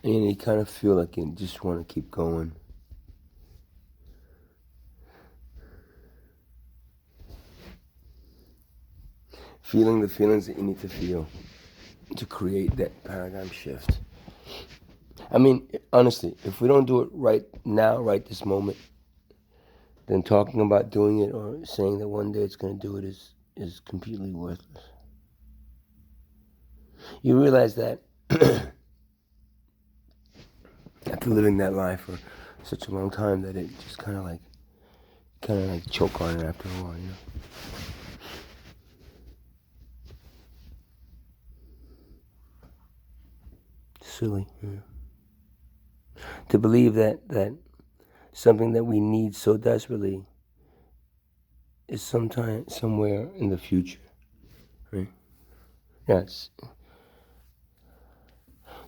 And you kind of feel like you just want to keep going. Feeling the feelings that you need to feel to create that paradigm shift. I mean, honestly, if we don't do it right now, right this moment, then talking about doing it or saying that one day it's going to do it is completely worthless. You realize that after living that life for such a long time that it just kind of like choke on it after a while, you know. Silly, yeah. To believe that something that we need so desperately is sometime somewhere in the future, right? Yes.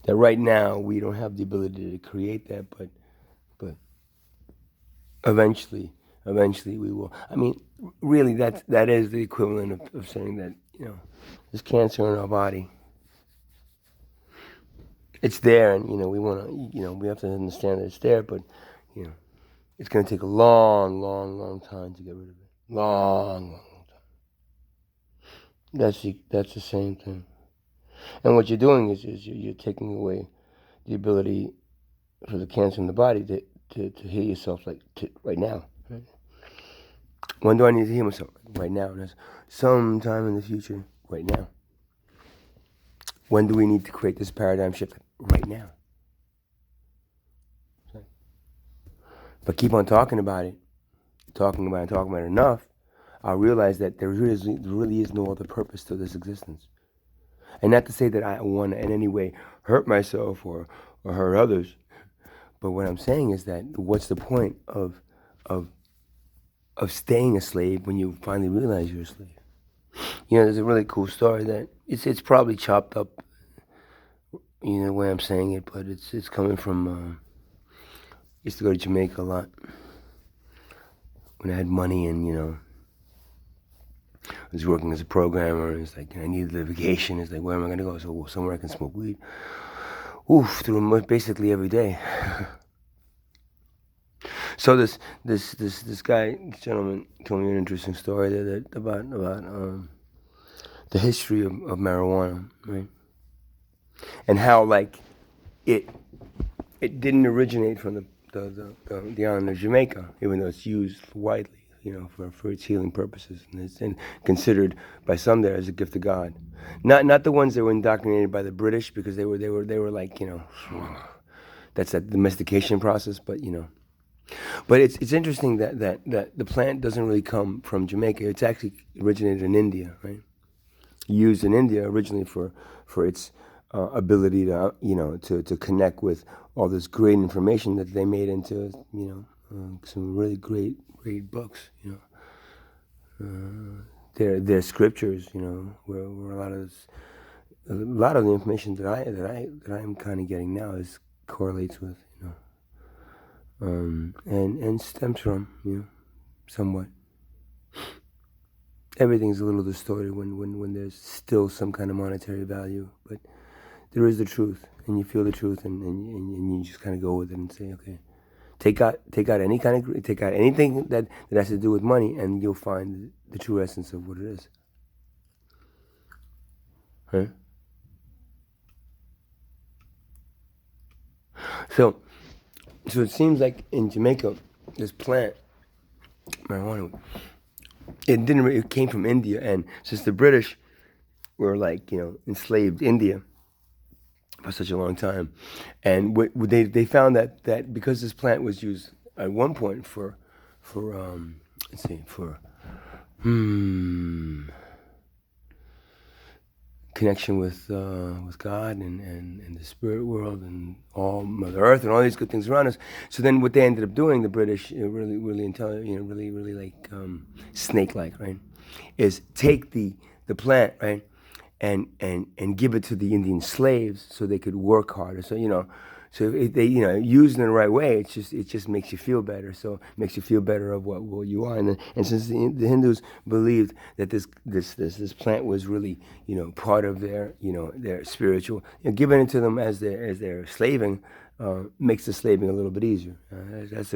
That right now we don't have the ability to create that, but eventually we will. I mean, really, that is the equivalent of saying that, you know, there's cancer in our body. It's there, and you know we have to understand that it's there, but you know it's going to take a long time to get rid of it. Long time. That's the same thing. And what you're doing is you're taking away the ability for the cancer in the body to heal yourself right now. Right? When do I need to heal myself? Right now. That's sometime in the future. Right now. When do we need to create this paradigm shift? Right now. But keep on talking about it enough, I'll realize that there really is no other purpose to this existence. And not to say that I want to in any way hurt myself or hurt others, but what I'm saying is that what's the point of staying a slave when you finally realize you're a slave? You know, there's a really cool story that it's probably chopped up, you know, the way I'm saying it, but it's coming from. I used to go to Jamaica a lot when I had money, and you know, I was working as a programmer, and it's like, I needed a vacation. It's like, where am I going to go? So somewhere I can smoke weed. Oof, through basically every day. So this gentleman told me an interesting story about the history of marijuana, right? And how like it didn't originate from the island of Jamaica, even though it's used widely, you know, for its healing purposes, and it's considered by some there as a gift of God. Not the ones that were indoctrinated by the British, because they were like, you know, that's that domestication process, but you know. But it's interesting that the plant doesn't really come from Jamaica. It's actually originated in India, right? Used in India originally for its ability to, you know, to connect with all this great information that they made into, you know, some really great books, you know. Their scriptures, you know, where a lot of the information that I'm kind of getting now is correlates with, you know, and stems from, you know, somewhat. Everything's a little distorted when there's still some kind of monetary value, but there is the truth, and you feel the truth, and you just kind of go with it and say, okay, take out anything that has to do with money, and you'll find the true essence of what it is. Right? So it seems like in Jamaica, this plant, marijuana, it came from India, and since the British were like, you know, enslaved India for such a long time, and they found that because this plant was used at one point for let's see, for connection with God and the spirit world and all Mother Earth and all these good things around us. So then what they ended up doing, the British, really intelligent, you know, really like snake-like, right, is take the plant, right, and give it to the Indian slaves so they could work harder. So, you know, So if they, used in the right way, it just makes you feel better. So it makes you feel better of what you are. And since the Hindus believed that this plant was really, part of their spiritual, giving it to them as they're slaving, makes the slaving a little bit easier. That's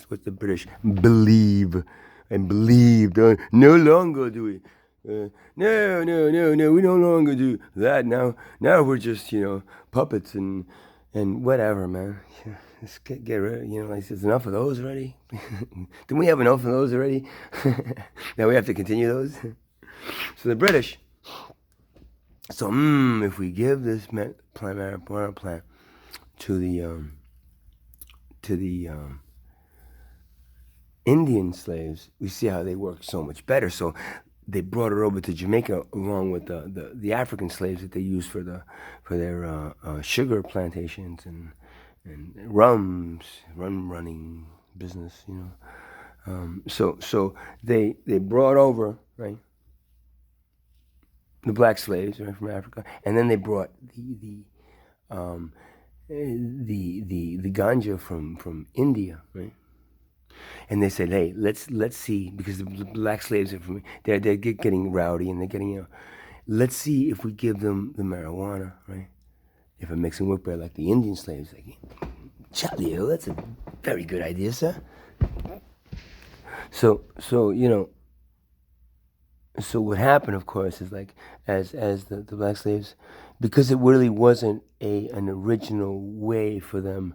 what the British believe and believed. No longer do we. No, we no longer do that. Now we're just, puppets and whatever, man. Let's get rid of, like, there's enough of those already. Didn't we have enough of those already? Now we have to continue those. So the British. So if we give this marijuana plant to the Indian slaves, we see how they work so much better. So they brought it over to Jamaica along with the African slaves that they used for their sugar plantations and rum running business, So they brought over, right, the black slaves, right, from Africa, and then they brought the ganja from India, right? And they said, hey, let's see, because the black slaves are they're getting rowdy and they're getting, let's see if we give them the marijuana, right? If it makes them work better like the Indian slaves. Like, Charlie, that's a very good idea, sir. So so what happened, of course, is like as the black slaves, because it really wasn't an original way for them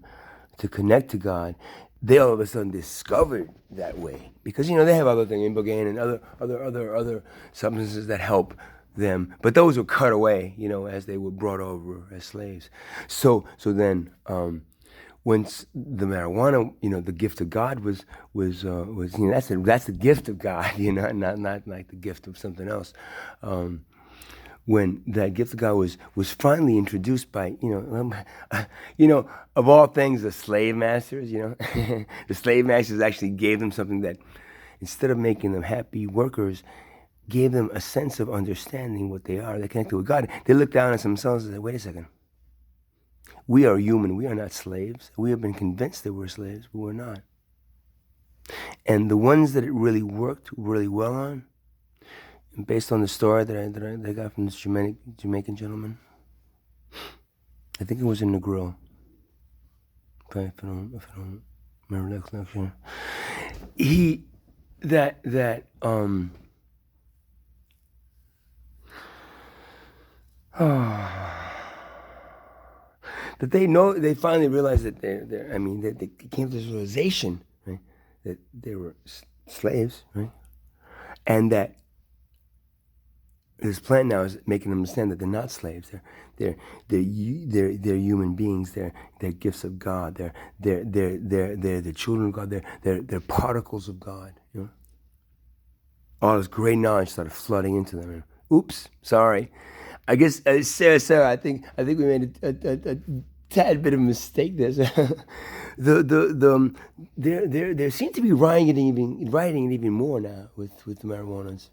to connect to God, they all of a sudden discovered that way, because they have other things, ibogaine and other substances that help them, but those were cut away, as they were brought over as slaves. So then once the marijuana, the gift of God was that's the gift of God, not like the gift of something else. When that gift of God was finally introduced by, of all things, the slave masters, the slave masters actually gave them something that, instead of making them happy workers, gave them a sense of understanding what they are. They're connected with God. They looked down at themselves and said, wait a second. We are human. We are not slaves. We have been convinced that we're slaves, but we're not. And the ones that it really worked really well on, based on the story that I got from this Jamaican gentleman, I think it was in the grill. If I don't remember that collection. That they finally realized that they came to this realization, right, that they were slaves, right, and that this plant now is making them understand that they're not slaves. They're human beings. They're gifts of God. They're the children of God. They're particles of God. All this great knowledge started flooding into them. And, oops, sorry. I guess, Sarah, I think we made a tad bit of a mistake there. There seem to be rioting even more now with the marijuanas.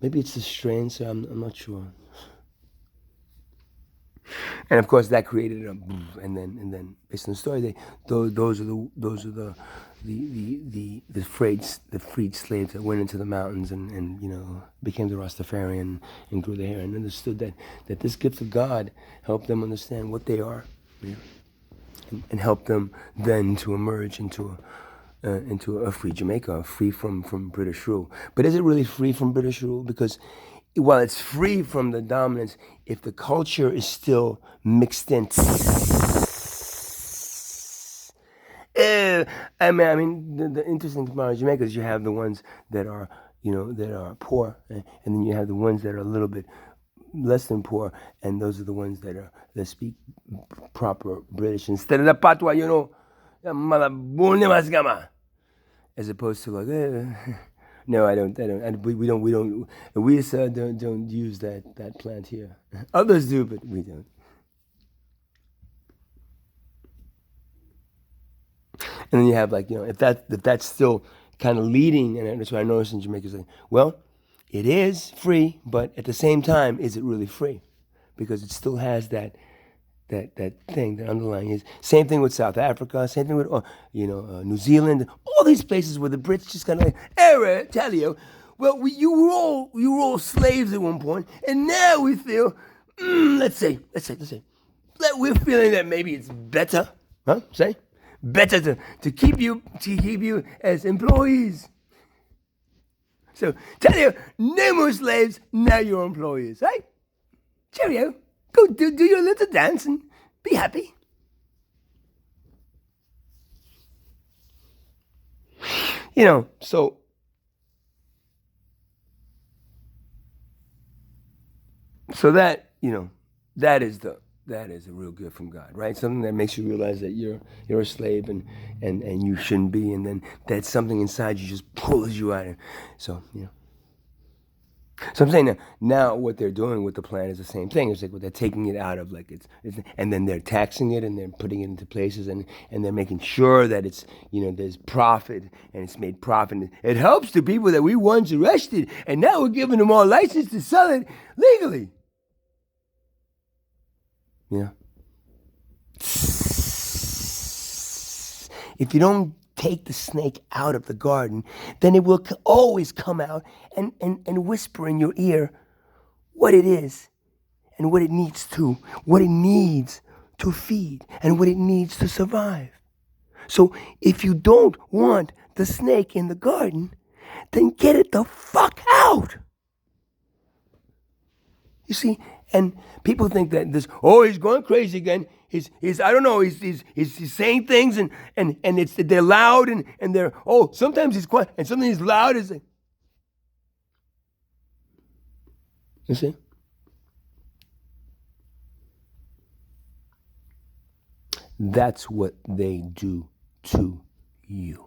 Maybe it's the strain, so I'm not sure. And of course, that created and then based on the story, those are the freed slaves that went into the mountains and became the Rastafarian and grew their hair and understood that this gift of God helped them understand what they are, and helped them then to emerge into a free Jamaica, free from British rule. But is it really free from British rule? Because while it's free from the dominance, if the culture is still mixed in, the interesting thing about Jamaica is you have the ones that are poor, and then you have the ones that are a little bit less than poor, and those are the ones that speak proper British instead of the patois, as opposed to like. No, I don't. We don't. We don't use that plant here. Others do, but we don't. And then you have if that's still kind of leading, and that's what I noticed in Jamaica, is like, well, it is free, but at the same time, is it really free? Because it still has that that thing, that underlying is. Same thing with South Africa. Same thing with New Zealand. All these places where the Brits just kind of like, hey, tell you, well, you were all slaves at one point, and now we feel, let's say, that we're feeling that maybe it's better, huh? Say, better to keep you as employees. So tell you, no more slaves, now you're employees, right? Cheerio. Go do your little dance and be happy. So that, that is a real gift from God, right? Something that makes you realize that you're a slave and you shouldn't be, and then that something inside you just pulls you out. So, So I'm saying that now what they're doing with the plan is the same thing. It's like they're taking it out of and then they're taxing it and they're putting it into places and they're making sure that it's, there's profit and it's made profit. It helps the people that we once arrested and now we're giving them all license to sell it legally. If you don't take the snake out of the garden, then it will always come out and whisper in your ear what it is and what it needs to feed and what it needs to survive. So if you don't want the snake in the garden, then get it the fuck out. You see, and people think that he's going crazy again. He's I don't know, he's saying things and they're loud and they're, sometimes he's quiet and sometimes he's loud. You see? That's what they do to you.